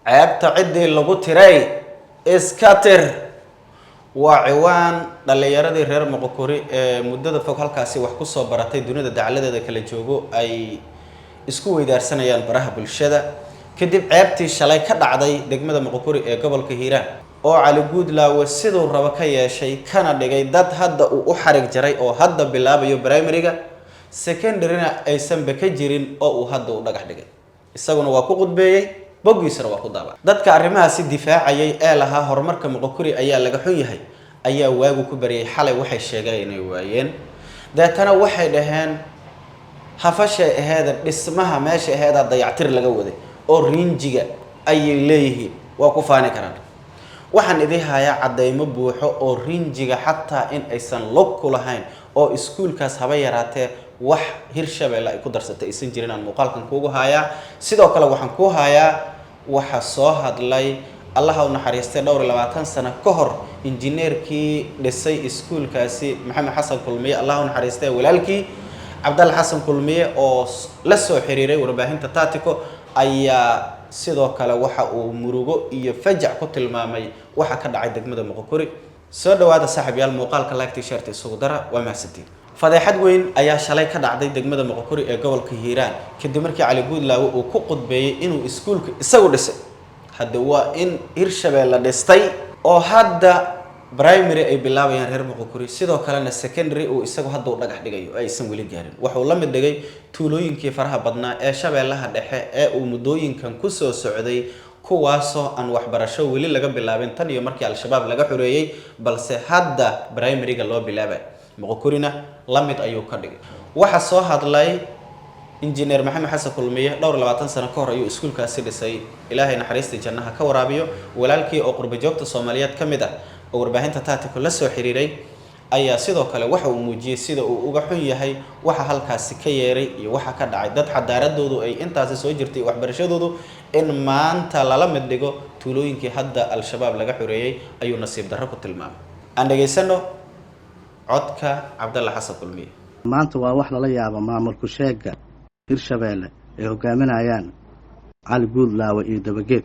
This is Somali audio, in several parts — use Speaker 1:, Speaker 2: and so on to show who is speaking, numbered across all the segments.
Speaker 1: ceebta ciddii lagu tiray iska tir waa ciwaan dhalinyaradii reer Moqokori ee muddada fog halkaasi wax ku soo baratay dunida dacaladeeda kala joogo ay isku weydaarsanayaan baraha bulshada kadib ceebtii shalay ka dhacday degmada Moqokori ee gobolka Hiiraan oo Cali Guudlaawe sidoo raba ka yeeshay kana dhigay dad hadda uu u xarig jaray oo hadda bilaabayo primary-ga secondary-na aysan ba ka jirin oo uu hadda u dhagax dhigay isaguna waa ku qudbeeyay bogiisana waa ku daabay dadka arrimahaasi difaacayay ee lahaa horumarka Moqokori ayaa laga xun yahay ayaa waagu ku bariyay xalay waxay sheegeen inay waayeen daatana waxay dhaheen hafashay aheeda dhismaha meesha aheeda dayactir laga waday oo rinjiga ay leeyihiin waa ku faani karaan waxaan idin hayaa cadeymo buuxo oo rinjiga xataa in aysan log ku lahayn oo iskuulkaas haba yaraatee wax Hirshabeelle ay ku darsatay aysan jirin aan muuqaalkan kuugu hayaa sidoo kale waxaan ku hayaa waxa soo hadlay Allah u naxariistay dhowr 20 sano ka hor injineerkii dhisay iskuulkaasi Maxamed Xasan Kulmiye Allah u naxariistay walaalkii Cabdalla Xasan Kulmiye oo la soo xiriiray warbaahinta Taatiko ayaa sidoo kale waxa uu murugo iyo fajac ku tilmaamay waxa ka dhacay degmada Moqokori soo dhawaada saaxiibayaal muuqaalka like t-shirt isugu dara waa mahadsantiin fadeexad weyn ayaa shalay ka dhacday degmada Moqokori ee gobolka Hiiraan kadib markii Cali Guudlaawe uu ku qudbeeyay inuu iskuulka isagu dhisay hadda waa in Hirshabeelle dhistay oo hadda primary ay bilaabayaan reer Moqokori sidoo kalena secondary uu isagu hadda u dhagax dhigayo aysan wali gaarin wuxuu la mid dhigay tuulooyinkii faraha badnaa ee Shabeellaha dhexe ee uu muddooyinkan ku soo socday kuwaasoo aan waxbarasho wali laga bilaabin tan iyo markii al-shabaab laga xureeyay balse hadda primary-ga loo bilaabay Moqokorina la mid ayuu ka dhigay waxa soo hadlay injineer Maxamed Xasan Kulmiye dhowr 20 sano ka hor ayuu iskuulkaasi dhisay Ilaahay naxariista jannaha ka waraabiyo walaalkii oo qurba joogta Soomaaliyeed kamid ah oo warbaahinta Taatiko la soo xiriiray ayaa sidoo kale waxa uu muujiyay sida uu uga xun yahay waxa halkaasi ka yeeray iyo waxa ka dhacay dad xadaaradoodu ay intaas soo jirtay waxbarashadoodu in maanta lala mid dhigo tuulooyinkii hadda al-shabaab laga xureeyay ayuu nasiib darro ku tilmaamay aan dhageysano codka Cabdalla Xasan Kulmiye
Speaker 2: maanta waa wax lala yaabo maamulku sheega Hirshabeelle ee hogaaminayaan Cali Guudlaawe iyo Dabageed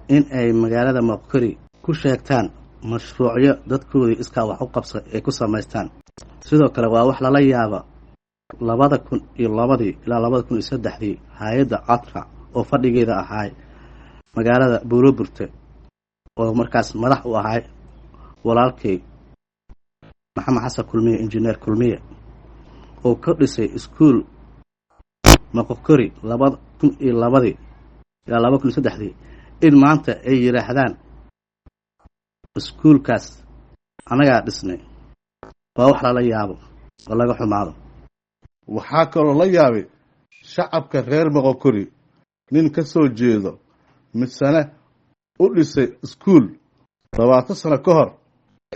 Speaker 2: in ay magaalada Moqokori ku sheegtaan mashruucyo dadkooda iska wax u qabso ay ku sameystaan sidoo kale waa wax lala yaabo 2002 ilaa 2003 hay'adda Atra oo fadhigeeda ahaay magaalada Buuloburte oo markaas madax u ahaay walaalkay Maxamed Xasan Kulmiye injineer Kulmiye oo ka dhisay iskuul Moqokori 2002 ilaa 2003 in maanta ay yiraahdaan iskuulkaas anaga dhisnay waa wax la yaabo oo laga xumaado
Speaker 3: waxaa kaloo la yaabay shacabka reer Moqokori nin ka soo jeedo misana u dhisay iskuul 20 sano ka hor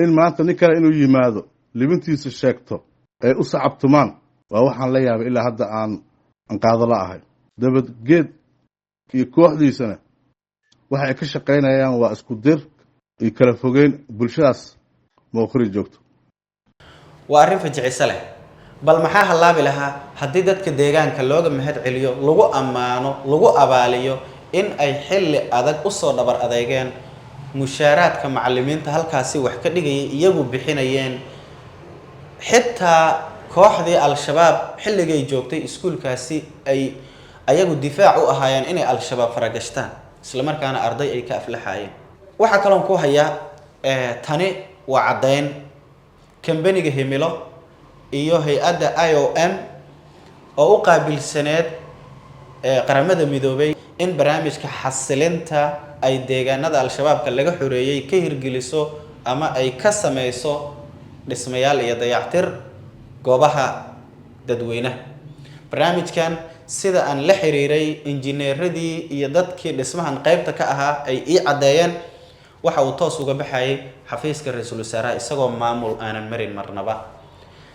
Speaker 3: in maanta nin kale inuu yimaado libintiisa sheegto ay u sacabtumaan waa waxaan la yaabay ilaa hadda aan qaado la ahay Dabageed iyo kooxdiisana waxa ay ka shaqeynayaan waa isku dir iyo kala fogeyn bulshadaas Moqokori joogto
Speaker 1: waa arrin fajicisa leh bal maxaa halaabi lahaa haddii dadka deegaanka looga mahad celiyo lagu ammaano lagu abaaliyo in ay xilli adag u soo dhabar adeegeen mushaaraadka macallimiinta halkaasi wax ka dhigayay iyagu bixinayeen xitaa kooxdii al-shabaab xilligay joogtay iskuulkaasi ay ayagu difaac u ahaayeen inay al-shabaab faragashtaan isla markaana arday ay ka aflaxayeen waxa kale oo ku haya tani waa cadeyn kambaniga Himilo iyo hay'adda IOM oo u qaabilsaneed qaramada midoobay in barnaamijka xasilinta ay deegaanada al-shabaabka laga xureeyay ka hirgeliso ama ay ka sameyso dhismayaal iyo dayactir goobaha dadweynaha barnaamijkan sida aan la xiriiray injineeradii iyo dadkii dhismahan qaybta ka ahaa ay ii cadeeyeen waxa uu toos uga baxayay xafiiska ra'iisul wasaaraha isagoo maamul aanan marin marnaba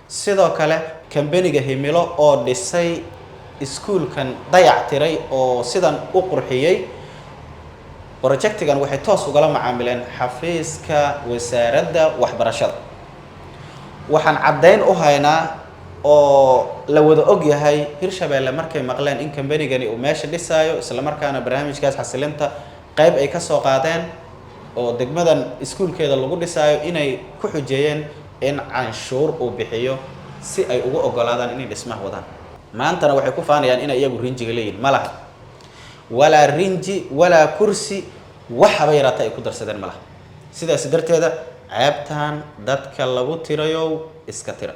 Speaker 1: sidoo kale kambaniga Himilo oo dhisay iskuulkan dayactiray oo sidan u qurxiyay projectigan waxay toos uga la macaamileen xafiiska wasaaradda waxbarashada waxaan cadeyn u haynaa oo la wada og yahay Hirshabeelle markay maqleen in kambanigani uu meesha dhisaayo isla markaana barnaamijkaas xasilinta qayb ay ka soo qaadeen oo degmadan iskuulkeeda lagu dhisaayo inay ku xujeeyeen in canshuur uu bixiyo si ay ugu ogolaadaan inay dhismaha wadaan maantana waxay ku faanayaan inay iyagu rinjiga leeyihin ma laha walaa rinji walaa kursi waxaba yaraata ay ku darsadeen ma laha sidaas darteeda ceebtan dadka lagu tirayo iska tira